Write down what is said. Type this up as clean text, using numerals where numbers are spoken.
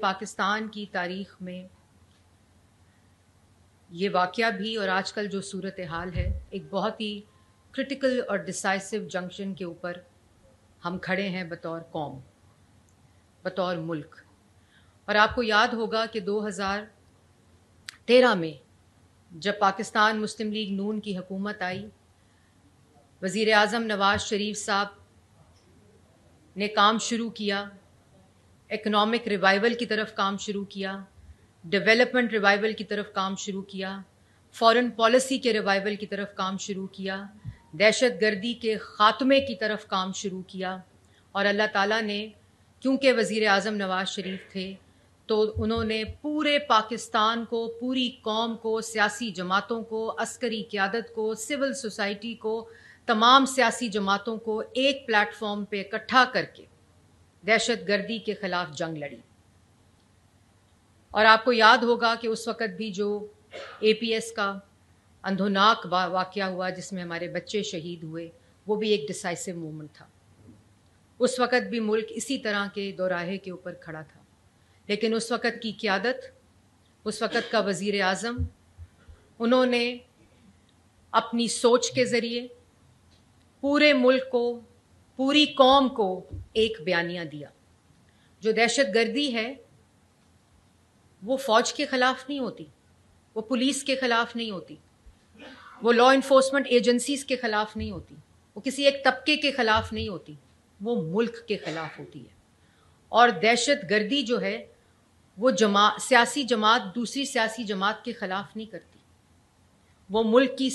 پاکستان کی تاریخ میں یہ واقعہ بھی اور آج کل جو صورتحال ہے ایک بہت ہی کرٹیکل اور ڈیسائسو جنکشن کے اوپر ہم کھڑے ہیں بطور قوم، بطور ملک۔ اور آپ کو یاد ہوگا کہ 2013 میں جب پاکستان مسلم لیگ نون کی حکومت آئی، وزیر اعظم نواز شریف صاحب نے کام شروع کیا، اکنامک ریوائول کی طرف کام شروع کیا، ڈیولپمنٹ ریوائول کی طرف کام شروع کیا، فارن پالیسی کے ریوائول کی طرف کام شروع کیا، دہشت گردی کے خاتمے کی طرف کام شروع کیا۔ اور اللہ تعالیٰ نے، کیونکہ وزیر اعظم نواز شریف تھے، تو انہوں نے پورے پاکستان کو، پوری قوم کو، سیاسی جماعتوں کو، عسکری قیادت کو، سول سوسائٹی کو، تمام سیاسی جماعتوں کو ایک پلیٹ فارم پہ اکٹھا کر کے دہشت گردی کے خلاف جنگ لڑی۔ اور آپ کو یاد ہوگا کہ اس وقت بھی جو اے پی ایس کا اندھوناک واقعہ ہوا جس میں ہمارے بچے شہید ہوئے، وہ بھی ایک ڈیسائسو مومنٹ تھا۔ اس وقت بھی ملک اسی طرح کے دوراہے کے اوپر کھڑا تھا، لیکن اس وقت کی قیادت، اس وقت کا وزیر اعظم، انہوں نے اپنی سوچ کے ذریعے پورے ملک کو، پوری قوم کو ایک بیانیہ دیا۔ جو دہشت گردی ہے وہ فوج کے خلاف نہیں ہوتی، وہ پولیس کے خلاف نہیں ہوتی، وہ لا انفورسمنٹ ایجنسیز کے خلاف نہیں ہوتی، وہ کسی ایک طبقے کے خلاف نہیں ہوتی، وہ ملک کے خلاف ہوتی ہے۔ اور دہشت گردی جو ہے وہ سیاسی جماعت دوسری سیاسی جماعت کے خلاف نہیں کرتی، وہ ملک کی